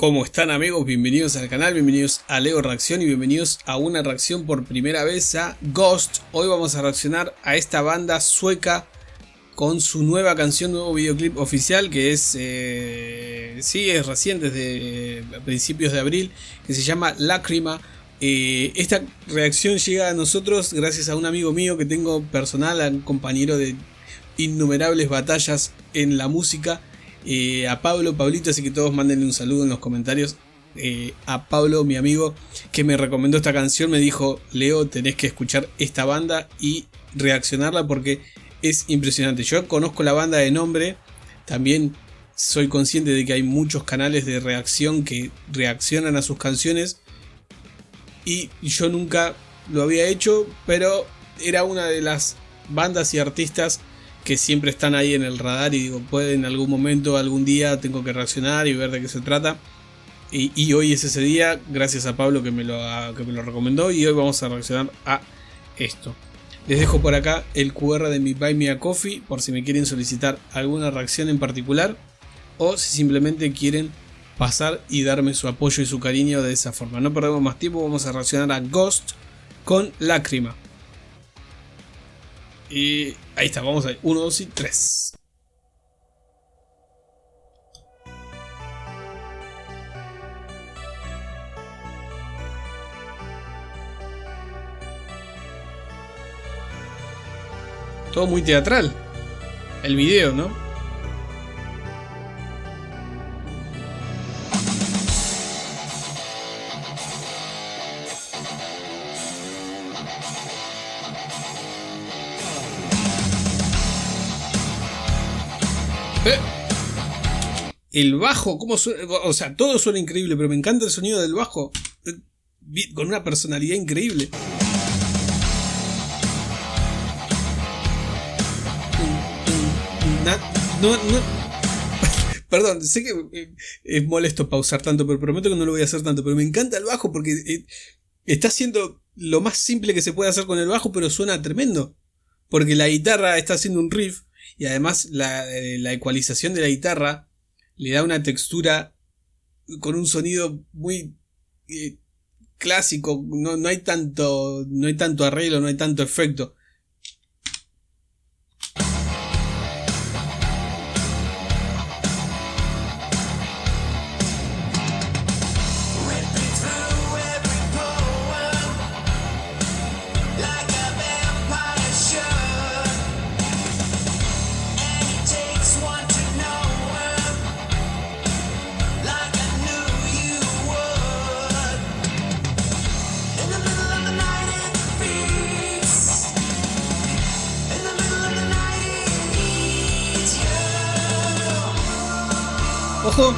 ¿Cómo están, amigos? Bienvenidos al canal, bienvenidos a Leo Reacción y bienvenidos a una reacción por primera vez a Ghost. Hoy vamos a reaccionar a esta banda sueca con su nueva canción, nuevo videoclip oficial que es reciente, desde principios de abril, que se llama Lágrima. Esta reacción llega a nosotros gracias a un amigo mío que tengo personal, a un compañero de innumerables batallas en la música, a Pablito, así que todos mándenle un saludo en los comentarios. A Pablo, mi amigo, que me recomendó esta canción, me dijo: Leo, tenés que escuchar esta banda y reaccionarla porque es impresionante. Yo conozco la banda de nombre, también soy consciente de que hay muchos canales de reacción que reaccionan a sus canciones y yo nunca lo había hecho, pero era una de las bandas y artistas que siempre están ahí en el radar y digo, puede en algún momento, algún día tengo que reaccionar y ver de qué se trata. Y hoy es ese día, gracias a Pablo que me lo recomendó, y hoy vamos a reaccionar a esto. Les dejo por acá el QR de mi Buy Me a Coffee por si me quieren solicitar alguna reacción en particular o si simplemente quieren pasar y darme su apoyo y su cariño de esa forma. No perdemos más tiempo, vamos a reaccionar a Ghost con Lágrima. Y ahí está, vamos a ir. 1, 2 y 3. Todo muy teatral. El video, ¿no? El bajo, ¿cómo suena? O sea, todo suena increíble, pero me encanta el sonido del bajo. Con una personalidad increíble. No. Perdón, sé que es molesto pausar tanto, pero prometo que no lo voy a hacer tanto. Pero me encanta el bajo porque está haciendo lo más simple que se puede hacer con el bajo, pero suena tremendo. Porque la guitarra está haciendo un riff y además la ecualización de la guitarra le da una textura con un sonido muy clásico. No hay tanto arreglo, no hay tanto efecto. ¡Ojo!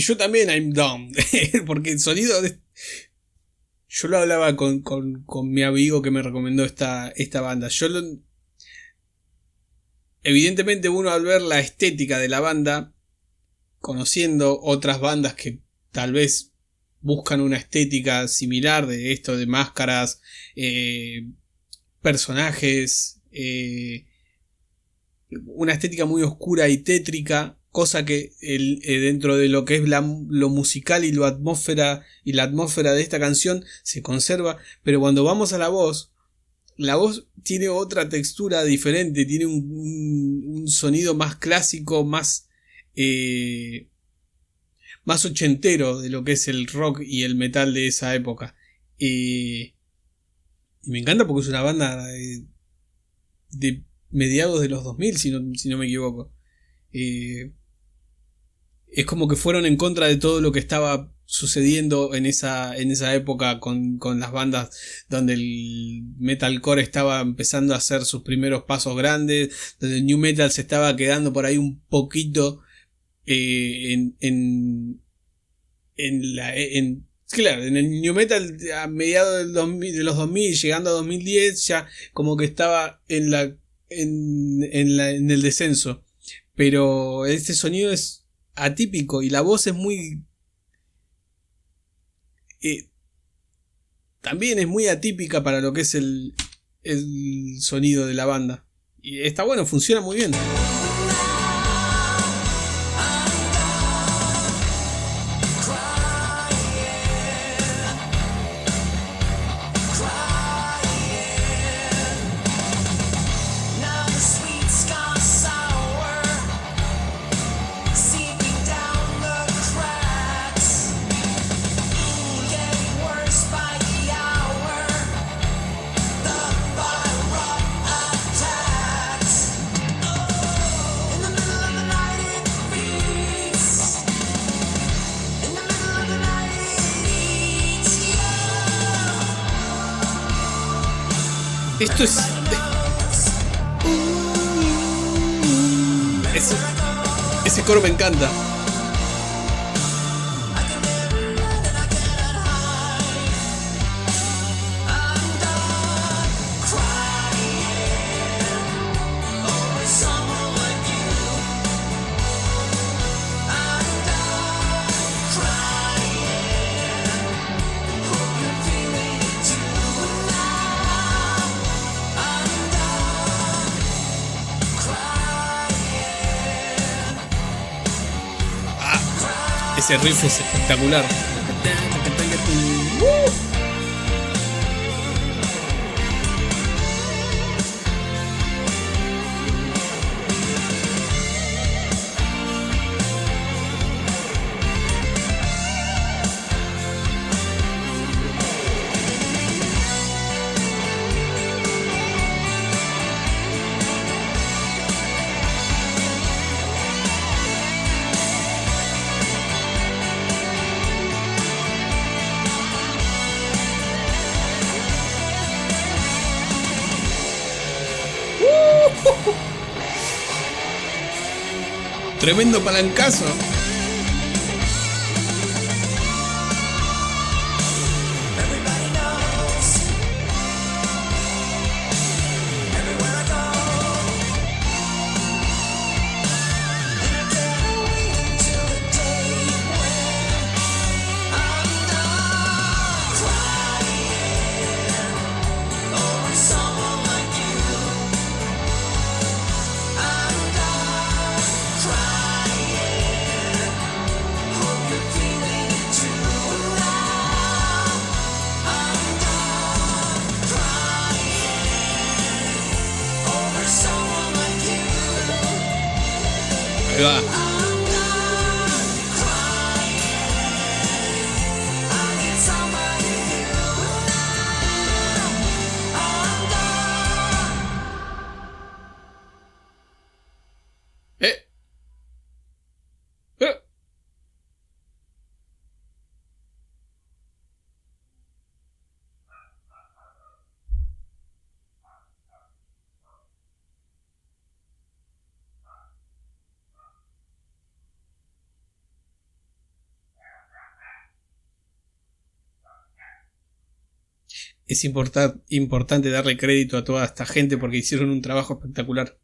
Yo también I'm down. Porque el sonido yo lo hablaba con mi amigo que me recomendó esta banda. Evidentemente uno, al ver la estética de la banda, conociendo otras bandas que tal vez buscan una estética similar, de esto de máscaras, personajes, una estética muy oscura y tétrica, cosa que dentro de lo que es lo musical y la atmósfera de esta canción se conserva, pero cuando vamos a la voz tiene otra textura diferente, tiene un sonido más clásico, más ochentero de lo que es el rock y el metal de esa época. Y me encanta porque es una banda de mediados de los 2000, si no me equivoco. Es como que fueron en contra de todo lo que estaba sucediendo en esa época con las bandas donde el metalcore estaba empezando a hacer sus primeros pasos grandes, donde el new metal se estaba quedando por ahí un poquito claro, en el new metal a mediados de los 2000, llegando a 2010, ya como que estaba en el descenso. Pero este sonido es atípico y la voz es muy... también es muy atípica para lo que es el sonido de la banda. Y está bueno, funciona muy bien. Esto es... ese coro me encanta. Ese riff es espectacular. Tremendo palancazo. Ahí va. Eh. Eh. Es importante darle crédito a toda esta gente porque hicieron un trabajo espectacular.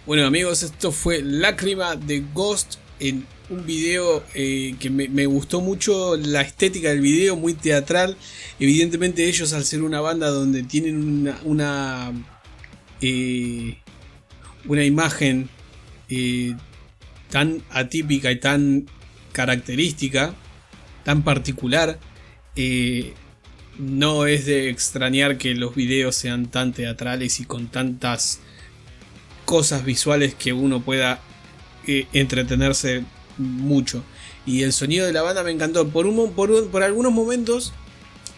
Bueno amigos, esto fue Lágrima de Ghost en un video que me gustó mucho la estética del video, muy teatral. Evidentemente ellos, al ser una banda donde tienen una imagen tan atípica y tan característica, tan particular, no es de extrañar que los videos sean tan teatrales y con tantas cosas visuales que uno pueda entretenerse mucho. Y el sonido de la banda me encantó. Por algunos momentos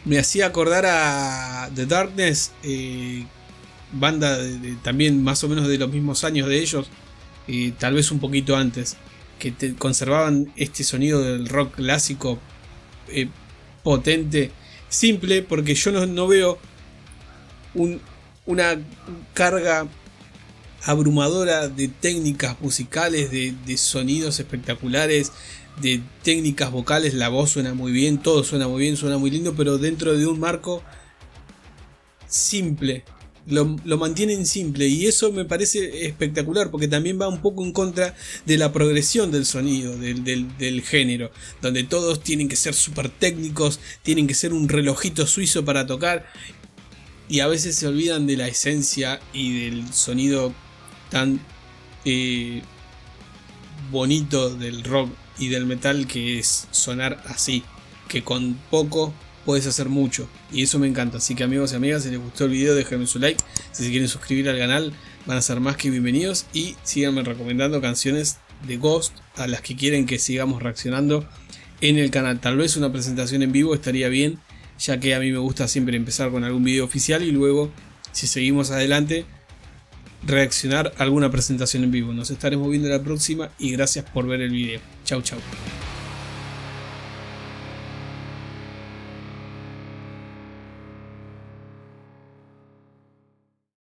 me hacía acordar a The Darkness, banda también más o menos de los mismos años de ellos, tal vez un poquito antes, que conservaban este sonido del rock clásico potente, simple, porque yo no veo una carga abrumadora de técnicas musicales, de sonidos espectaculares, de técnicas vocales. La voz suena muy bien, todo suena muy bien, suena muy lindo, pero dentro de un marco simple. Lo mantienen simple y eso me parece espectacular, porque también va un poco en contra de la progresión del sonido, del género, donde todos tienen que ser súper técnicos, tienen que ser un relojito suizo para tocar, y a veces se olvidan de la esencia y del sonido tan bonito del rock y del metal, que es sonar así, que con poco puedes hacer mucho, y eso me encanta. Así que amigos y amigas, si les gustó el video, déjenme su like. Si se quieren suscribir al canal, van a ser más que bienvenidos, y síganme recomendando canciones de Ghost a las que quieren que sigamos reaccionando en el canal. Tal vez una presentación en vivo estaría bien, ya que a mí me gusta siempre empezar con algún video oficial y luego, si seguimos adelante, reaccionar a alguna presentación en vivo. Nos estaremos viendo la próxima y gracias por ver el video. Chau chau.